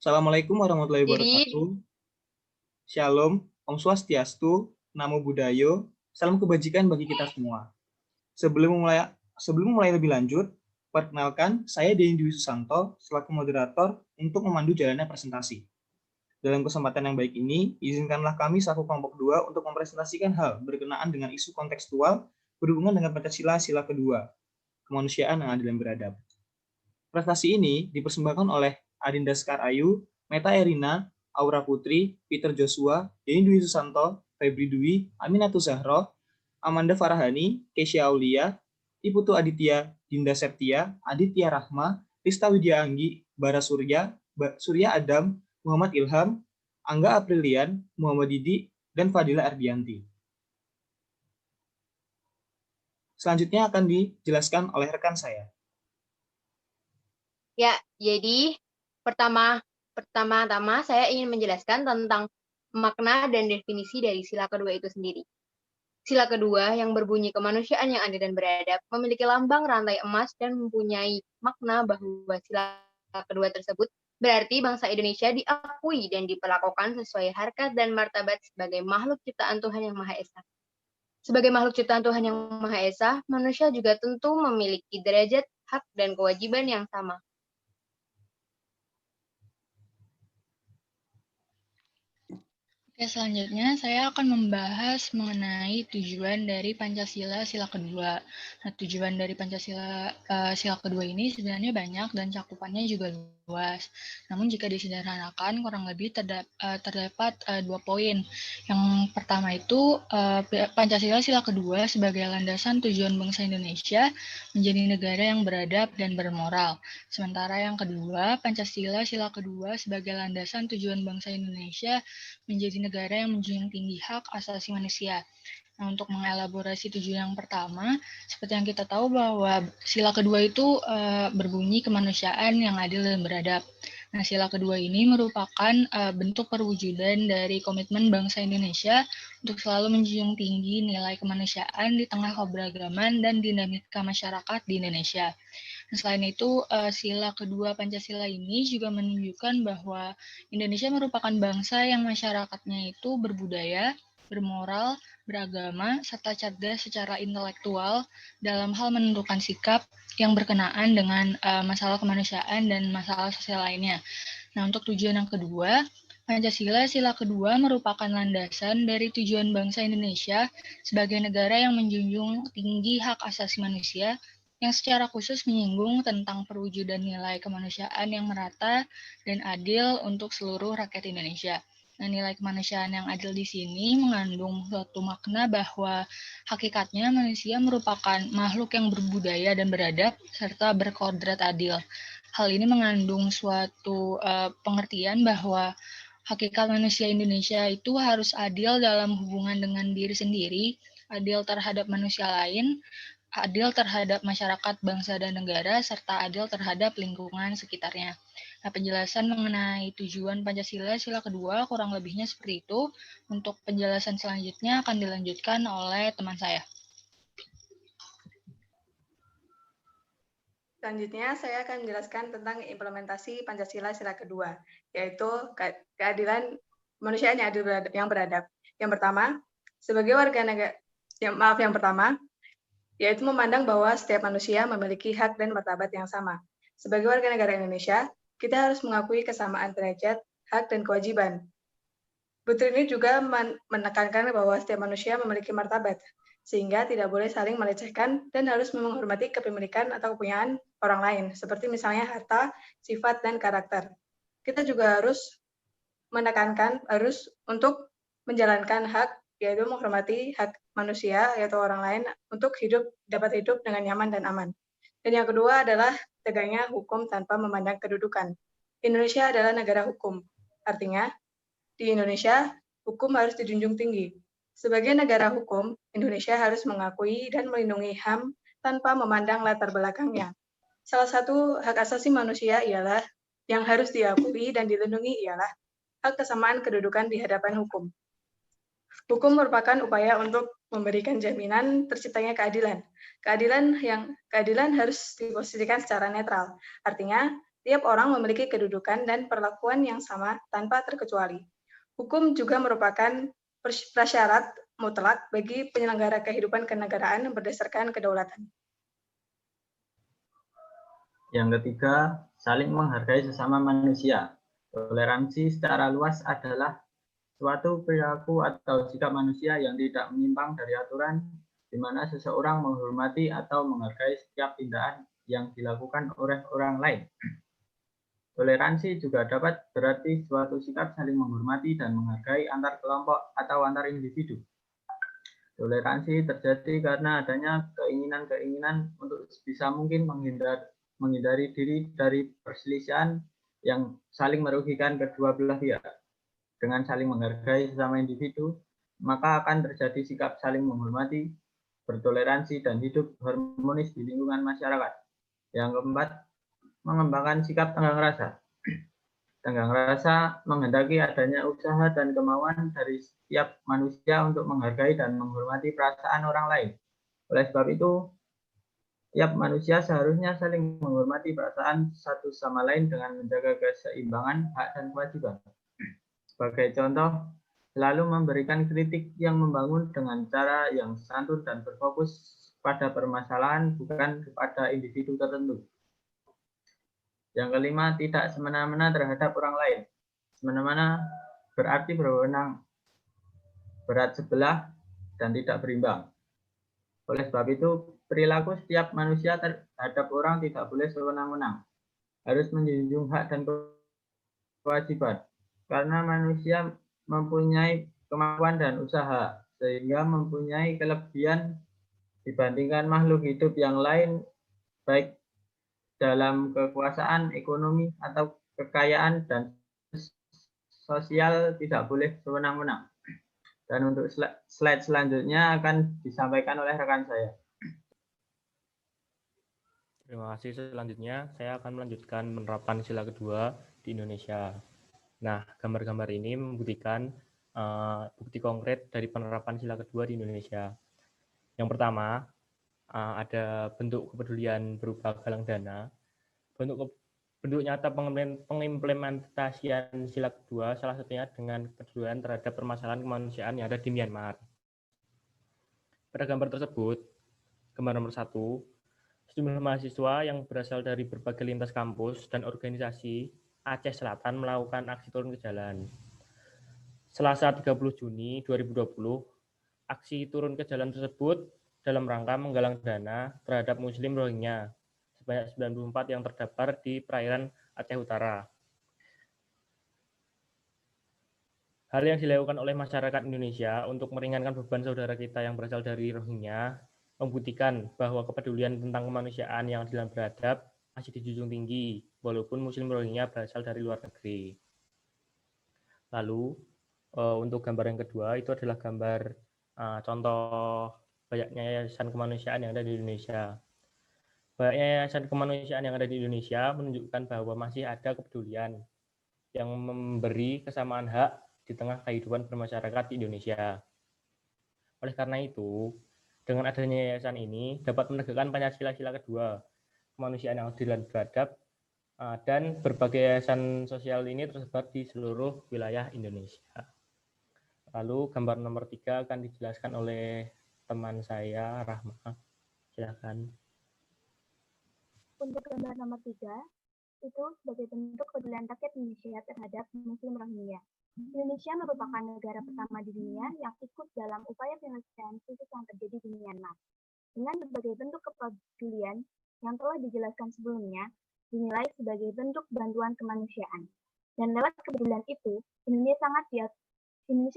Assalamualaikum warahmatullahi Jadi, wabarakatuh. Shalom, Om Swastiastu, Namo Buddhaya, salam kebajikan bagi kita semua. Sebelum mulai lebih lanjut, perkenalkan saya Denny Dwi Susanto selaku moderator untuk memandu jalannya presentasi. Dalam kesempatan yang baik ini, izinkanlah kami selaku kelompok 2 untuk mempresentasikan hal berkenaan dengan isu kontekstual berhubungan dengan Pancasila sila kedua, kemanusiaan yang adil dan beradab. Prestasi ini dipersembahkan oleh Adinda Sekar Ayu, Meta Erina, Aura Putri, Peter Joshua, Denny Dwi Susanto, Febri Dwi, Aminatu Zahro, Amanda Farahani, Keisha Aulia, Iputu Aditya, Dinda Septia, Aditya Rahma, Rista Widya Anggi, Bara Surya, Surya Adam, Muhammad Ilham, Angga Aprilian, Muhammad Didi, dan Fadila Ardianti. Selanjutnya akan dijelaskan oleh rekan saya. ya, jadi pertama-tama saya ingin menjelaskan tentang makna dan definisi dari sila kedua itu sendiri. Sila kedua yang berbunyi kemanusiaan yang adil dan beradab memiliki lambang rantai emas dan mempunyai makna bahwa sila kedua tersebut berarti bangsa Indonesia diakui dan diperlakukan sesuai harkat dan martabat sebagai makhluk ciptaan Tuhan Yang Maha Esa. Sebagai makhluk ciptaan Tuhan Yang Maha Esa, manusia juga tentu memiliki derajat, hak, dan kewajiban yang sama. Oke, selanjutnya saya akan membahas mengenai tujuan dari Pancasila sila kedua. Nah, tujuan dari Pancasila sila kedua ini sebenarnya banyak dan cakupannya juga luas. Namun jika disederhanakan kurang lebih terdapat 2 poin. Yang pertama itu Pancasila sila kedua sebagai landasan tujuan bangsa Indonesia menjadi negara yang beradab dan bermoral. Sementara yang kedua, Pancasila sila kedua sebagai landasan tujuan bangsa Indonesia menjadi negara yang menjunjung tinggi hak asasi manusia. Nah, untuk mengelaborasi tujuan yang pertama, seperti yang kita tahu bahwa sila kedua itu berbunyi kemanusiaan yang adil dan beradab. Nah, sila kedua ini merupakan bentuk perwujudan dari komitmen bangsa Indonesia untuk selalu menjunjung tinggi nilai kemanusiaan di tengah keberagaman dan dinamika masyarakat di Indonesia. Selain itu, sila kedua Pancasila ini juga menunjukkan bahwa Indonesia merupakan bangsa yang masyarakatnya itu berbudaya, bermoral, beragama, serta cerdas secara intelektual dalam hal menentukan sikap yang berkenaan dengan masalah kemanusiaan dan masalah sosial lainnya. Nah, untuk tujuan yang kedua, Pancasila sila kedua merupakan landasan dari tujuan bangsa Indonesia sebagai negara yang menjunjung tinggi hak asasi manusia yang secara khusus menyinggung tentang perwujudan nilai kemanusiaan yang merata dan adil untuk seluruh rakyat Indonesia. Nah, nilai kemanusiaan yang adil di sini mengandung suatu makna bahwa hakikatnya manusia merupakan makhluk yang berbudaya dan beradab serta berkodrat adil. Hal ini mengandung suatu pengertian bahwa hakikat manusia Indonesia itu harus adil dalam hubungan dengan diri sendiri, adil terhadap manusia lain, adil terhadap masyarakat, bangsa, dan negara, serta adil terhadap lingkungan sekitarnya. Nah, penjelasan mengenai tujuan Pancasila sila kedua kurang lebihnya seperti itu. Untuk penjelasan selanjutnya akan dilanjutkan oleh teman saya. Selanjutnya, saya akan menjelaskan tentang implementasi Pancasila sila kedua, yaitu keadilan kemanusiaan yang beradab. Yang pertama, sebagai warga negara, yang pertama, yaitu memandang bahwa setiap manusia memiliki hak dan martabat yang sama. Sebagai warga negara Indonesia, kita harus mengakui kesamaan derajat, hak, dan kewajiban. Butir ini juga menekankan bahwa setiap manusia memiliki martabat, sehingga tidak boleh saling melecehkan dan harus menghormati kepemilikan atau kepunyaan orang lain, seperti misalnya harta, sifat, dan karakter. Kita juga harus menekankan untuk menjalankan hak, yaitu menghormati hak manusia, yaitu orang lain, untuk dapat hidup dengan nyaman dan aman. Dan yang kedua adalah tegaknya hukum tanpa memandang kedudukan. Indonesia adalah negara hukum. Artinya, di Indonesia, hukum harus dijunjung tinggi. Sebagai negara hukum, Indonesia harus mengakui dan melindungi HAM tanpa memandang latar belakangnya. Salah satu hak asasi manusia yang harus diakui dan dilindungi ialah hak kesamaan kedudukan di hadapan hukum. Hukum merupakan upaya untuk memberikan jaminan terciptanya keadilan. Keadilan harus diposisikan secara netral. Artinya, tiap orang memiliki kedudukan dan perlakuan yang sama tanpa terkecuali. Hukum juga merupakan prasyarat mutlak bagi penyelenggara kehidupan kenegaraan berdasarkan kedaulatan. Yang ketiga, saling menghargai sesama manusia. Toleransi secara luas adalah suatu perilaku atau sikap manusia yang tidak menyimpang dari aturan, di mana seseorang menghormati atau menghargai setiap tindakan yang dilakukan oleh orang lain. Toleransi juga dapat berarti suatu sikap saling menghormati dan menghargai antar kelompok atau antar individu. Toleransi terjadi karena adanya keinginan-keinginan untuk sebisa mungkin menghindari diri dari perselisihan yang saling merugikan kedua belah pihak. Dengan saling menghargai sesama individu, maka akan terjadi sikap saling menghormati, bertoleransi, dan hidup harmonis di lingkungan masyarakat. Yang keempat, mengembangkan sikap tenggang rasa. Tenggang rasa menghendaki adanya usaha dan kemauan dari setiap manusia untuk menghargai dan menghormati perasaan orang lain. Oleh sebab itu, tiap manusia seharusnya saling menghormati perasaan satu sama lain dengan menjaga keseimbangan hak dan kewajiban. Sebagai contoh, selalu memberikan kritik yang membangun dengan cara yang santun dan berfokus pada permasalahan bukan kepada individu tertentu. Yang kelima, tidak semena-mena terhadap orang lain. Semena-mena berarti berwenang, berat sebelah, dan tidak berimbang. Oleh sebab itu, perilaku setiap manusia terhadap orang tidak boleh sewenang-wenang. Harus menjunjung hak dan kewajiban. Karena manusia mempunyai kemampuan dan usaha, sehingga mempunyai kelebihan dibandingkan makhluk hidup yang lain, baik dalam kekuasaan, ekonomi, atau kekayaan dan sosial tidak boleh sewenang-wenang. Dan untuk slide selanjutnya akan disampaikan oleh rekan saya. Terima kasih. Selanjutnya saya akan melanjutkan penerapan sila kedua di Indonesia. Nah, gambar-gambar ini membuktikan bukti konkret dari penerapan sila kedua di Indonesia. Yang pertama, ada bentuk kepedulian berupa galang dana. Bentuk nyata pengimplementasian sila kedua salah satunya dengan kepedulian terhadap permasalahan kemanusiaan yang ada di Myanmar. Pada gambar tersebut, gambar nomor 1, sejumlah mahasiswa yang berasal dari berbagai lintas kampus dan organisasi Aceh Selatan melakukan aksi turun ke jalan. Selasa 30 Juni 2020, aksi turun ke jalan tersebut dalam rangka menggalang dana terhadap Muslim Rohingya sebanyak 94 yang terdampar di perairan Aceh Utara. Hal yang dilakukan oleh masyarakat Indonesia untuk meringankan beban saudara kita yang berasal dari Rohingya membuktikan bahwa kepedulian tentang kemanusiaan yang adil dan beradab masih dijunjung tinggi, walaupun Muslim Rohingya berasal dari luar negeri. Lalu, untuk gambar yang kedua, itu adalah gambar contoh banyaknya yayasan kemanusiaan yang ada di Indonesia. Banyaknya yayasan kemanusiaan yang ada di Indonesia menunjukkan bahwa masih ada kepedulian yang memberi kesamaan hak di tengah kehidupan bermasyarakat di Indonesia. Oleh karena itu, dengan adanya yayasan ini dapat menegakkan Pancasila sila kedua, kemanusiaan yang adil dan beradab, dan berbagai yayasan sosial ini tersebar di seluruh wilayah Indonesia. Lalu gambar nomor 3 akan dijelaskan oleh teman saya, Rahma. Silakan. Untuk gambar nomor 3, itu sebagai bentuk kepedulian rakyat Indonesia terhadap Muslim Rohingya. Indonesia merupakan negara pertama di dunia yang ikut dalam upaya penyelesaian krisis yang terjadi di Myanmar. Dengan berbagai bentuk kepedulian yang telah dijelaskan sebelumnya, dinilai sebagai bentuk bantuan kemanusiaan. Dan lewat kepedulian itu, Indonesia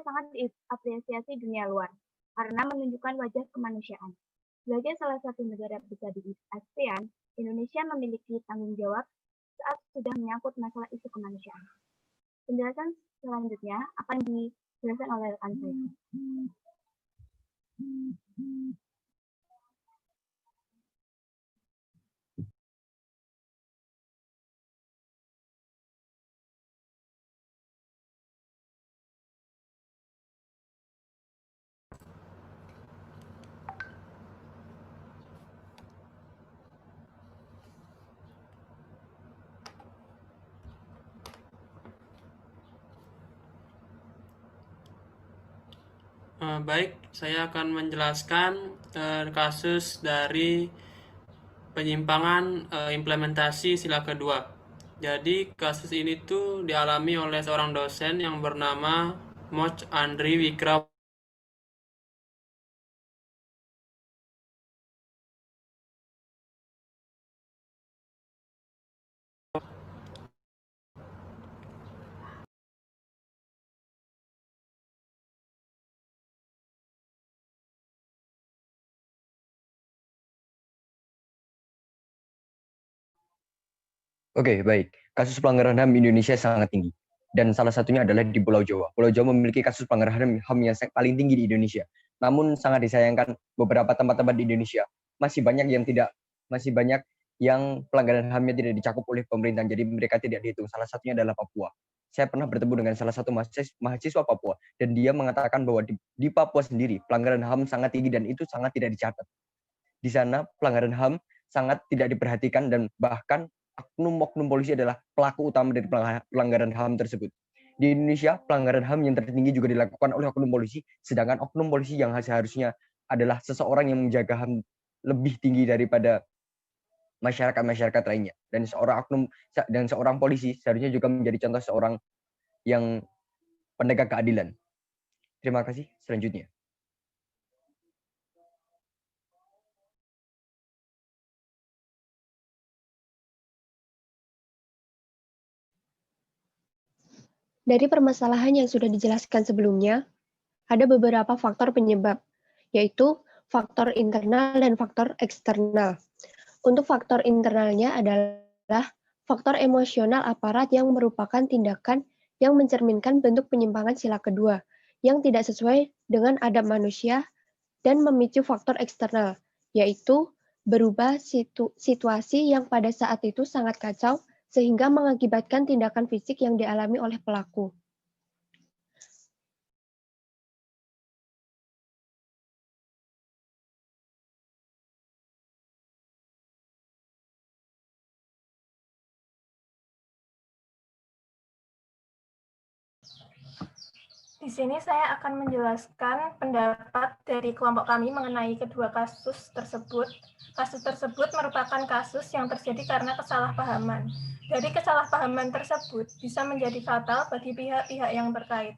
sangat diapresiasi dunia luar, karena menunjukkan wajah kemanusiaan. Sebagai salah satu negara besar di ASEAN, Indonesia memiliki tanggung jawab saat sudah menyangkut masalah isu kemanusiaan. Penjelasan selanjutnya akan dijelaskan oleh rekan saya. Baik, saya akan menjelaskan kasus dari penyimpangan implementasi sila kedua. Jadi kasus ini tuh dialami oleh seorang dosen yang bernama Moch Andri Wikra. Oke, baik. Kasus pelanggaran HAM Indonesia sangat tinggi. Dan salah satunya adalah di Pulau Jawa. Pulau Jawa memiliki kasus pelanggaran HAM yang paling tinggi di Indonesia. Namun sangat disayangkan beberapa tempat-tempat di Indonesia masih banyak yang pelanggaran HAM-nya tidak dicakup oleh pemerintah. Jadi mereka tidak dihitung. Salah satunya adalah Papua. Saya pernah bertemu dengan salah satu mahasiswa Papua dan dia mengatakan bahwa di Papua sendiri pelanggaran HAM sangat tinggi dan itu sangat tidak dicatat. Di sana pelanggaran HAM sangat tidak diperhatikan dan bahkan oknum polisi adalah pelaku utama dari pelanggaran HAM tersebut. Di Indonesia, pelanggaran HAM yang tertinggi juga dilakukan oleh oknum polisi, sedangkan oknum polisi yang seharusnya adalah seseorang yang menjaga HAM lebih tinggi daripada masyarakat lainnya. Dan seorang polisi seharusnya juga menjadi contoh seorang yang penegak keadilan. Terima kasih. Selanjutnya. Dari permasalahan yang sudah dijelaskan sebelumnya, ada beberapa faktor penyebab, yaitu faktor internal dan faktor eksternal. Untuk faktor internalnya adalah faktor emosional aparat yang merupakan tindakan yang mencerminkan bentuk penyimpangan sila kedua, yang tidak sesuai dengan adab manusia dan memicu faktor eksternal, yaitu berubah situasi yang pada saat itu sangat kacau sehingga mengakibatkan tindakan fisik yang dialami oleh pelaku. Di sini saya akan menjelaskan pendapat dari kelompok kami mengenai kedua kasus tersebut. Kasus tersebut merupakan kasus yang terjadi karena kesalahpahaman. Dari kesalahpahaman tersebut bisa menjadi fatal bagi pihak-pihak yang terkait.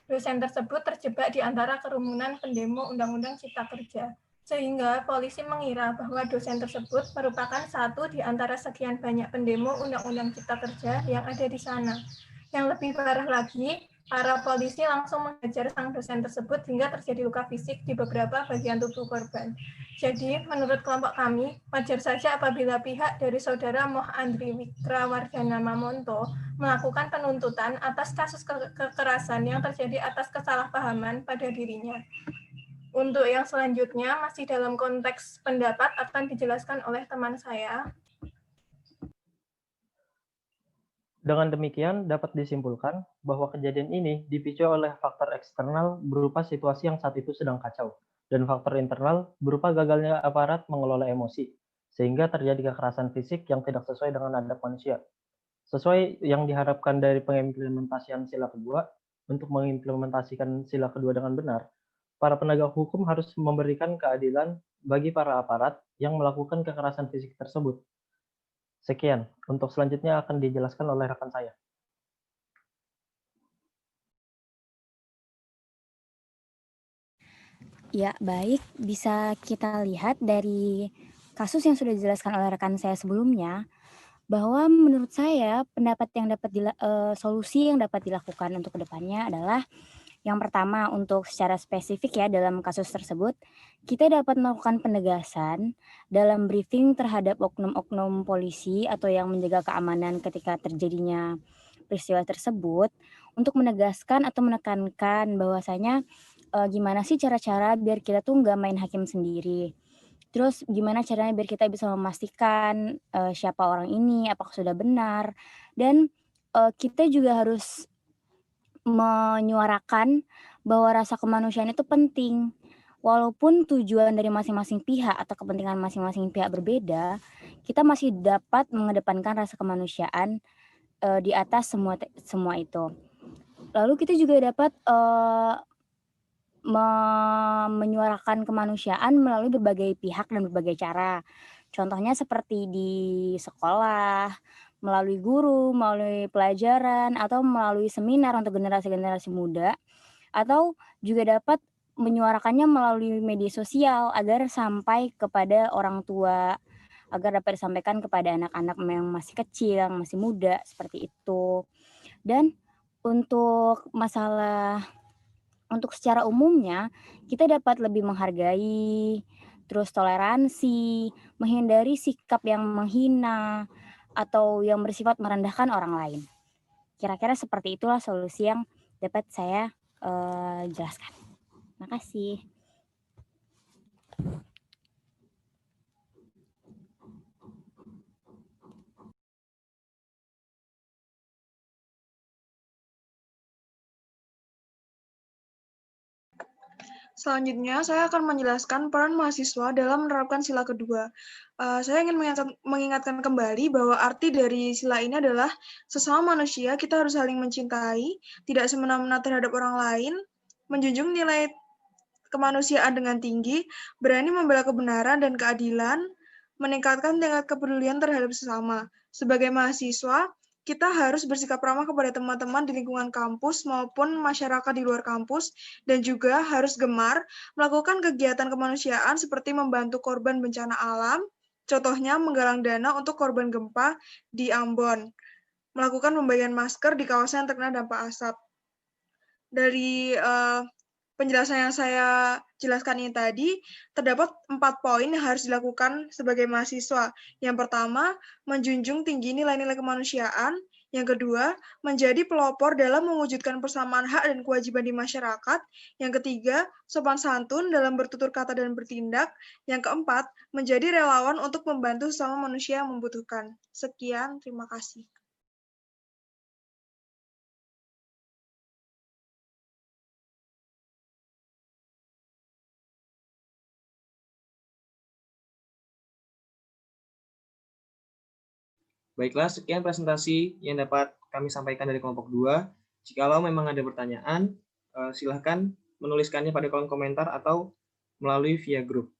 Dosen tersebut terjebak di antara kerumunan pendemo Undang-Undang Cipta Kerja, sehingga polisi mengira bahwa dosen tersebut merupakan satu di antara sekian banyak pendemo Undang-Undang Cipta Kerja yang ada di sana. Yang lebih parah lagi, para polisi langsung menghajar sang dosen tersebut hingga terjadi luka fisik di beberapa bagian tubuh korban. Jadi, menurut kelompok kami, wajar saja apabila pihak dari saudara Moch Andri Wikrawardana Mamonto melakukan penuntutan atas kasus kekerasan yang terjadi atas kesalahpahaman pada dirinya. Untuk yang selanjutnya, masih dalam konteks pendapat akan dijelaskan oleh teman saya. Dengan demikian, dapat disimpulkan bahwa kejadian ini dipicu oleh faktor eksternal berupa situasi yang saat itu sedang kacau, dan faktor internal berupa gagalnya aparat mengelola emosi, sehingga terjadi kekerasan fisik yang tidak sesuai dengan adab manusia. Sesuai yang diharapkan dari pengimplementasian sila kedua, untuk mengimplementasikan sila kedua dengan benar, para penegak hukum harus memberikan keadilan bagi para aparat yang melakukan kekerasan fisik tersebut. Sekian, untuk selanjutnya akan dijelaskan oleh rekan saya. Ya, baik. Bisa kita lihat dari kasus yang sudah dijelaskan oleh rekan saya sebelumnya, bahwa menurut saya solusi yang dapat dilakukan untuk kedepannya adalah yang pertama, untuk secara spesifik ya dalam kasus tersebut, kita dapat melakukan penegasan dalam briefing terhadap oknum-oknum polisi atau yang menjaga keamanan ketika terjadinya peristiwa tersebut untuk menegaskan atau menekankan bahwasanya gimana sih cara-cara biar kita tuh nggak main hakim sendiri. Terus gimana caranya biar kita bisa memastikan siapa orang ini, apakah sudah benar. Dan kita juga harus menyuarakan bahwa rasa kemanusiaan itu penting. Walaupun tujuan dari masing-masing pihak atau kepentingan masing-masing pihak berbeda, kita masih dapat mengedepankan rasa kemanusiaan di atas semua itu. Lalu kita juga dapat menyuarakan kemanusiaan melalui berbagai pihak dan berbagai cara. Contohnya seperti di sekolah, melalui guru, melalui pelajaran, atau melalui seminar untuk generasi-generasi muda, atau juga dapat menyuarakannya melalui media sosial agar sampai kepada orang tua, agar dapat disampaikan kepada anak-anak yang masih kecil, yang masih muda, seperti itu. Dan untuk secara umumnya, kita dapat lebih menghargai, terus toleransi, menghindari sikap yang menghina, atau yang bersifat merendahkan orang lain. Kira-kira seperti itulah solusi yang dapat saya jelaskan. Makasih. Selanjutnya, saya akan menjelaskan peran mahasiswa dalam menerapkan sila kedua. Saya ingin mengingatkan kembali bahwa arti dari sila ini adalah sesama manusia kita harus saling mencintai, tidak semena-mena terhadap orang lain, menjunjung nilai kemanusiaan dengan tinggi, berani membela kebenaran dan keadilan, meningkatkan tingkat kepedulian terhadap sesama. Sebagai mahasiswa, kita harus bersikap ramah kepada teman-teman di lingkungan kampus maupun masyarakat di luar kampus, dan juga harus gemar melakukan kegiatan kemanusiaan seperti membantu korban bencana alam, contohnya menggalang dana untuk korban gempa di Ambon, melakukan pembagian masker di kawasan yang terkena dampak asap. Dari penjelasan yang saya jelaskan ini tadi, terdapat 4 poin yang harus dilakukan sebagai mahasiswa. Yang pertama, menjunjung tinggi nilai-nilai kemanusiaan. Yang kedua, menjadi pelopor dalam mewujudkan persamaan hak dan kewajiban di masyarakat. Yang ketiga, sopan santun dalam bertutur kata dan bertindak. Yang keempat, menjadi relawan untuk membantu sesama manusia yang membutuhkan. Sekian, terima kasih. Baiklah, sekian presentasi yang dapat kami sampaikan dari kelompok 2. Jikalau memang ada pertanyaan, silahkan menuliskannya pada kolom komentar atau melalui via grup.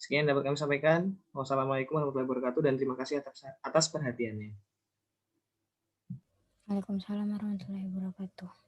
Sekian yang dapat kami sampaikan. Wassalamualaikum warahmatullahi wabarakatuh dan terima kasih atas perhatiannya. Waalaikumsalam warahmatullahi wabarakatuh.